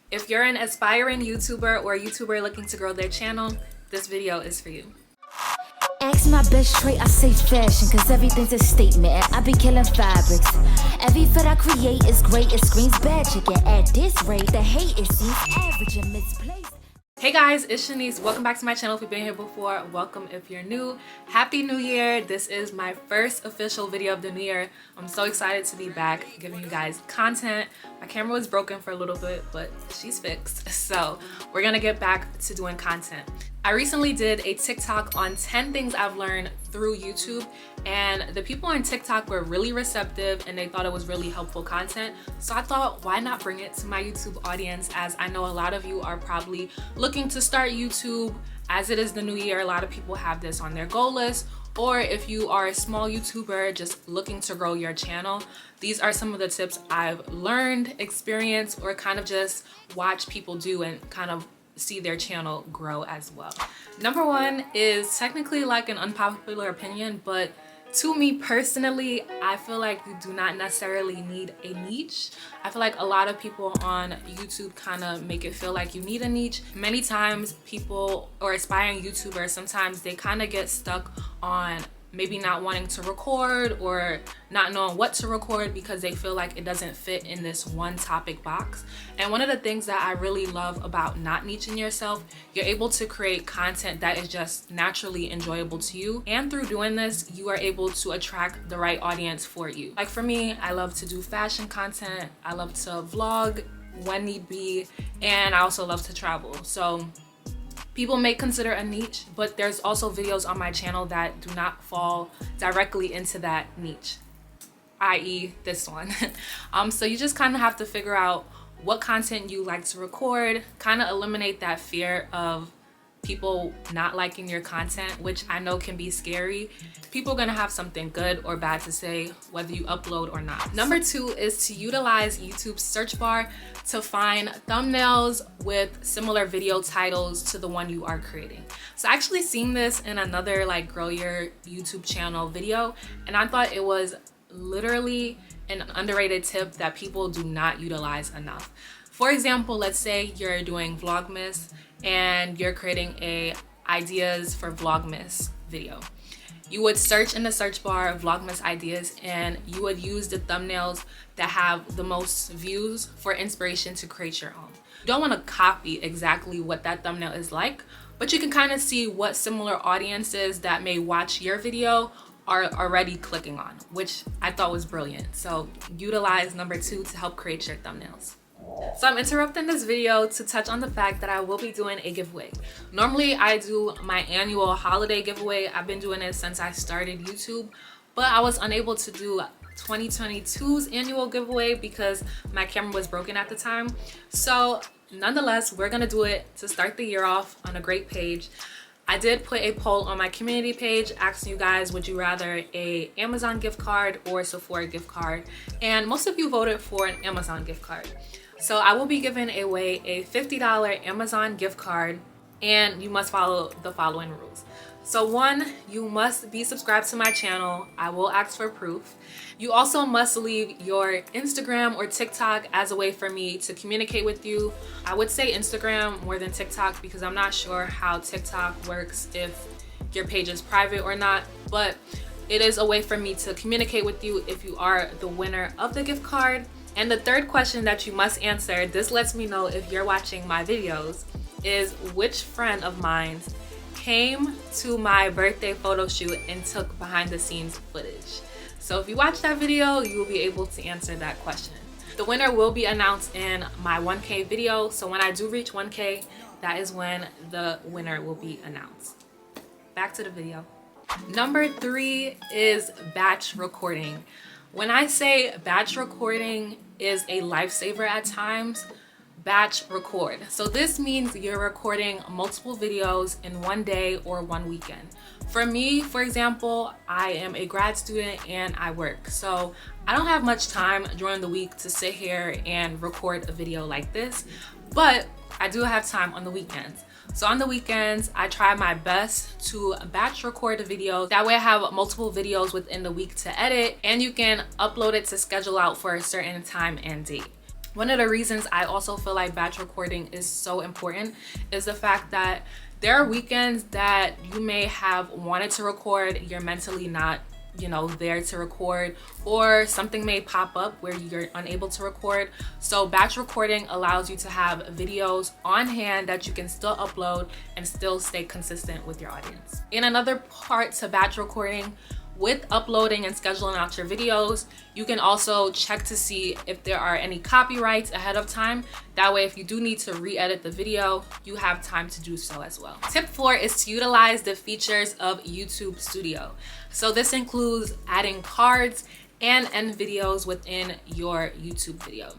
If you're an aspiring YouTuber or a YouTuber looking to grow their channel, this video is for you. Ask my best trait, I say fashion, cause everything's a statement and I be killing fabrics. Every fit I create is great, it screams bad chicken. At this rate, the hate it seems average and misplaced. Hey guys, it's Shanice. Welcome back to my channel. If you've been here before, welcome if you're new. Happy New Year. This is my first official video of the new year. I'm so excited to be back giving you guys content. My camera was broken for a little bit, but she's fixed. So we're gonna get back to doing content. I recently did a TikTok on 10 things I've learned through YouTube, and the people on TikTok were really receptive and they thought it was really helpful content. So I thought, why not bring it to my YouTube audience, as I know a lot of you are probably looking to start YouTube. As it is the new year, a lot of people have this on their goal list, or if you are a small YouTuber just looking to grow your channel, these are some of the tips I've learned, experienced, or kind of just watch people do and kind of see their channel grow as well. Number one is technically like an unpopular opinion, but to me personally, I feel like you do not necessarily need a niche. I feel like a lot of people on YouTube kind of make it feel like you need a niche. Many times people or aspiring YouTubers, sometimes they kind of get stuck on maybe not wanting to record or not knowing what to record because they feel like it doesn't fit in this one topic box. And one of the things that I really love about not niching yourself, you're able to create content that is just naturally enjoyable to you. And through doing this, you are able to attract the right audience for you. Like for me, I love to do fashion content. I love to vlog when need be. And I also love to travel. So people may consider a niche, but there's also videos on my channel that do not fall directly into that niche, i.e. this one. So you just kind of have to figure out what content you like to record, kind of eliminate that fear of people not liking your content, which I know can be scary. People are gonna have something good or bad to say whether you upload or not. Number two is to utilize YouTube's search bar to find thumbnails with similar video titles to the one you are creating. So I actually seen this in another like grow your YouTube channel video, and I thought it was literally an underrated tip that people do not utilize enough. For example, let's say you're doing Vlogmas and you're creating a ideas for Vlogmas video. You would search in the search bar Vlogmas ideas, and you would use the thumbnails that have the most views for inspiration to create your own. You don't want to copy exactly what that thumbnail is like, but you can kind of see what similar audiences that may watch your video are already clicking on, which I thought was brilliant. So utilize number two to help create your thumbnails. So I'm interrupting this video to touch on the fact that I will be doing a giveaway. Normally I do my annual holiday giveaway. I've been doing it since I started YouTube, but I was unable to do 2022's annual giveaway because my camera was broken at the time. So nonetheless, we're gonna do it to start the year off on a great page. I did put a poll on my community page asking you guys, would you rather a Amazon gift card or Sephora gift card? And most of you voted for an Amazon gift card. So I will be giving away a $50 Amazon gift card, and you must follow the following rules. So one, you must be subscribed to my channel. I will ask for proof. You also must leave your Instagram or TikTok as a way for me to communicate with you. I would say Instagram more than TikTok because I'm not sure how TikTok works, if your page is private or not, but it is a way for me to communicate with you if you are the winner of the gift card. And the third question that you must answer, this lets me know if you're watching my videos, is which friend of mine came to my birthday photo shoot and took behind the scenes footage. So if you watch that video, you will be able to answer that question. The winner will be announced in my 1K video. So when I do reach 1K, that is when the winner will be announced. Back to the video. Number three is batch recording. When I say batch recording is a lifesaver at times, batch record. So this means you're recording multiple videos in one day or one weekend. For me, for example, I am a grad student and I work. So I don't have much time during the week to sit here and record a video like this, but I do have time on the weekends. So on the weekends, I try my best to batch record a video. That way I have multiple videos within the week to edit, and you can upload it to schedule out for a certain time and date. One of the reasons I also feel like batch recording is so important is the fact that there are weekends that you may have wanted to record, you're mentally not, you know, there to record, or something may pop up where you're unable to record. So batch recording allows you to have videos on hand that you can still upload and still stay consistent with your audience. And another part to batch recording, with uploading and scheduling out your videos, you can also check to see if there are any copyrights ahead of time. That way, if you do need to re-edit the video, you have time to do so as well. Tip 4 is to utilize the features of YouTube Studio. So this includes adding cards and end videos within your YouTube video.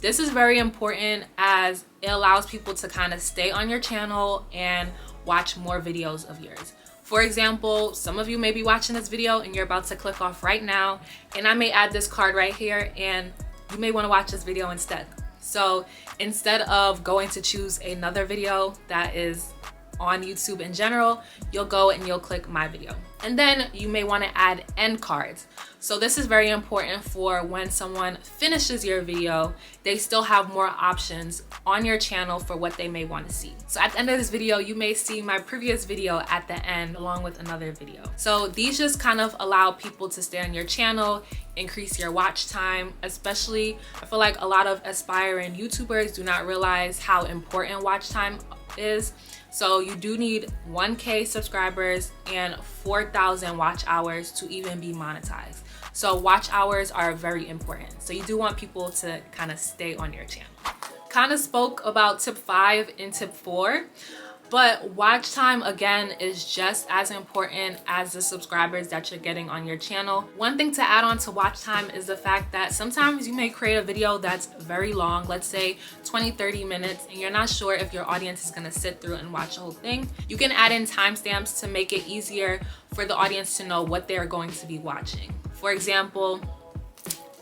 This is very important as it allows people to kind of stay on your channel and watch more videos of yours. For example, some of you may be watching this video and you're about to click off right now, and I may add this card right here and you may want to watch this video instead. So instead of going to choose another video that is on YouTube in general, you'll go and you'll click my video. And then you may want to add end cards. So this is very important for when someone finishes your video, they still have more options on your channel for what they may want to see. So at the end of this video, you may see my previous video at the end along with another video. So these just kind of allow people to stay on your channel, increase your watch time. Especially, I feel like a lot of aspiring YouTubers do not realize how important watch time is. So you do need 1K subscribers and 4,000 watch hours to even be monetized. So watch hours are very important. So you do want people to kind of stay on your channel. Kind of spoke about tip 5 and tip 4. But watch time, again, is just as important as the subscribers that you're getting on your channel. One thing to add on to watch time is the fact that sometimes you may create a video that's very long, let's say 20-30 minutes, and you're not sure if your audience is going to sit through and watch the whole thing. You can add in timestamps to make it easier for the audience to know what they're going to be watching. For example,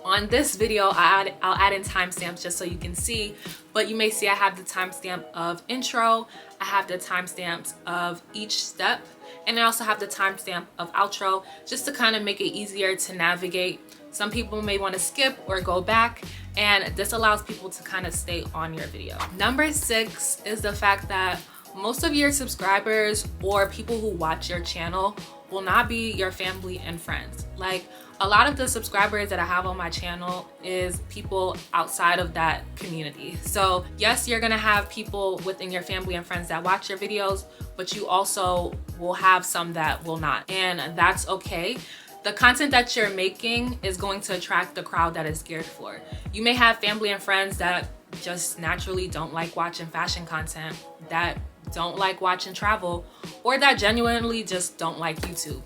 on this video, I'll add in timestamps just so you can see, but you may see I have the timestamp of intro, I have the timestamps of each step, and I also have the timestamp of outro, just to kind of make it easier to navigate. Some people may want to skip or go back, and this allows people to kind of stay on your video. Number 6 is the fact that most of your subscribers or people who watch your channel will not be your family and friends. Like, a lot of the subscribers that I have on my channel is people outside of that community. So yes, you're gonna have people within your family and friends that watch your videos, but you also will have some that will not, and that's okay. The content that you're making is going to attract the crowd that it's geared for. You may have family and friends that just naturally don't like watching fashion content, that don't like watching travel, or that genuinely just don't like YouTube.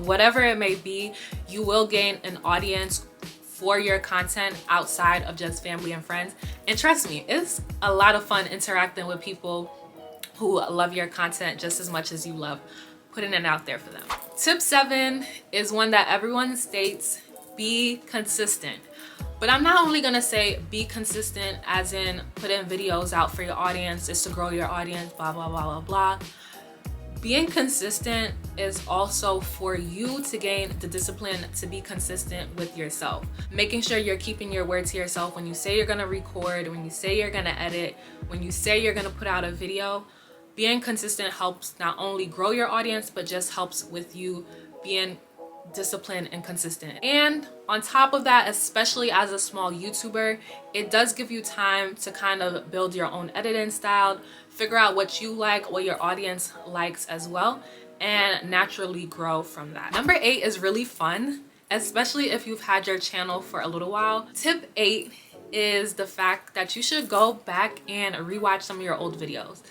Whatever it may be, you will gain an audience for your content outside of just family and friends. And trust me, it's a lot of fun interacting with people who love your content just as much as you love putting it out there for them. Tip 7 is one that everyone states: be consistent. But I'm not only gonna say be consistent as in put in videos out for your audience, just to grow your audience, blah, blah, blah, blah, blah. Being consistent is also for you to gain the discipline to be consistent with yourself. Making sure you're keeping your word to yourself when you say you're gonna record, when you say you're gonna edit, when you say you're gonna put out a video. Being consistent helps not only grow your audience, but just helps with you being disciplined and consistent. And on top of that, especially as a small YouTuber, it does give you time to kind of build your own editing style, figure out what you like, what your audience likes as well, and naturally grow from that. Number 8 is really fun, especially if you've had your channel for a little while. Tip 8 is the fact that you should go back and rewatch some of your old videos.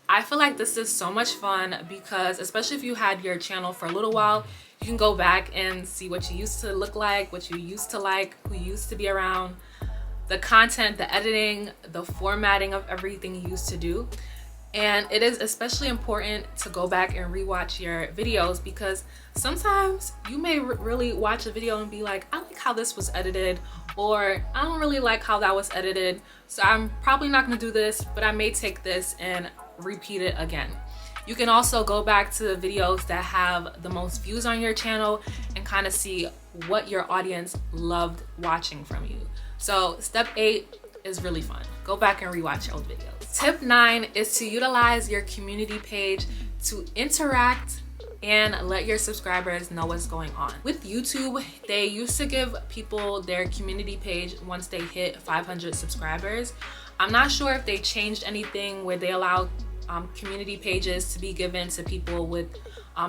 I feel like this is so much fun because, especially if you had your channel for a little while, you can go back and see what you used to look like, what you used to like, who you used to be around, the content, the editing, the formatting of everything you used to do. And it is especially important to go back and rewatch your videos because sometimes you may really watch a video and be like, I like how this was edited, or I don't really like how that was edited, so I'm probably not gonna do this, but I may take this and repeat it again. You can also go back to the videos that have the most views on your channel and kind of see what your audience loved watching from you. So step 8 is really fun. Go back and rewatch old videos. Tip 9 is to utilize your community page to interact and let your subscribers know what's going on. With YouTube, they used to give people their community page once they hit 500 subscribers. I'm not sure if they changed anything where they allow community pages to be given to people with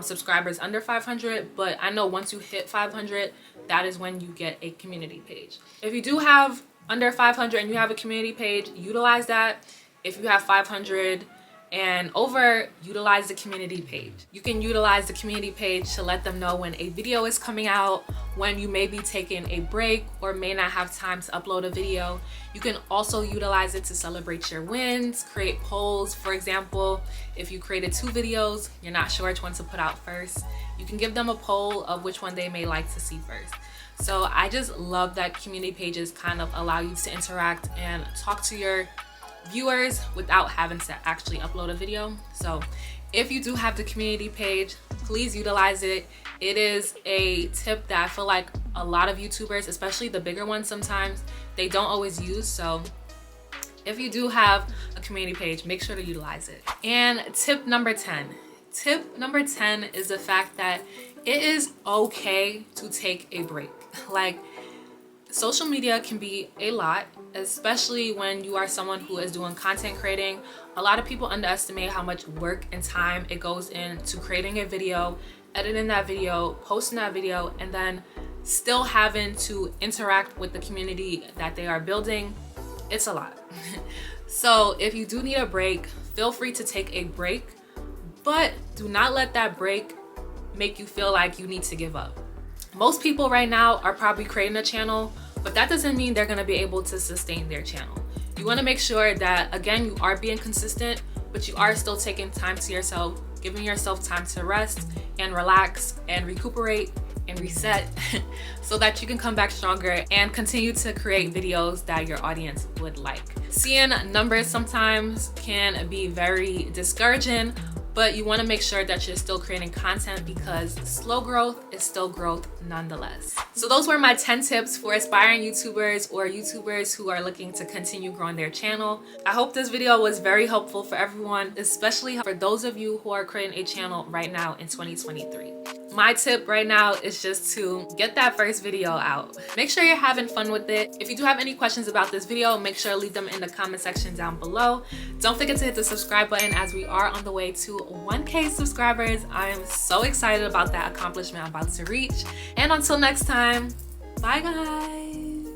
subscribers under 500, but I know once you hit 500, that is when you get a community page. If you do have under 500 and you have a community page, utilize that. If you have 500 and over, utilize the community page. You can utilize the community page to let them know when a video is coming out, when you may be taking a break or may not have time to upload a video. You can also utilize it to celebrate your wins, create polls. For example, if you created 2 videos, you're not sure which one to put out first, you can give them a poll of which one they may like to see first. So I just love that community pages kind of allow you to interact and talk to your viewers without having to actually upload a video. So if you do have the community page, please utilize it. It is a tip that I feel like a lot of YouTubers, especially the bigger ones, sometimes they don't always use. So if you do have a community page, make sure to utilize it. And tip number 10. Tip number 10 is the fact that it is okay to take a break. Like, social media can be a lot, especially when you are someone who is doing content creating. A lot of people underestimate how much work and time it goes into creating a video, editing that video, posting that video, and then still having to interact with the community that they are building. It's a lot. So if you do need a break, feel free to take a break, but do not let that break make you feel like you need to give up. Most people right now are probably creating a channel, but that doesn't mean they're going to be able to sustain their channel. You want to make sure that, again, you are being consistent, but you are still taking time to yourself, giving yourself time to rest and relax and recuperate and reset so that you can come back stronger and continue to create videos that your audience would like. Seeing numbers sometimes can be very discouraging, but you want to make sure that you're still creating content because slow growth is still growth nonetheless. So those were my 10 tips for aspiring YouTubers or YouTubers who are looking to continue growing their channel. I hope this video was very helpful for everyone, especially for those of you who are creating a channel right now in 2023. My tip right now is just to get that first video out. Make sure you're having fun with it. If you do have any questions about this video, make sure to leave them in the comment section down below. Don't forget to hit the subscribe button as we are on the way to 1K subscribers. I am so excited about that accomplishment I'm about to reach. And until next time, bye guys.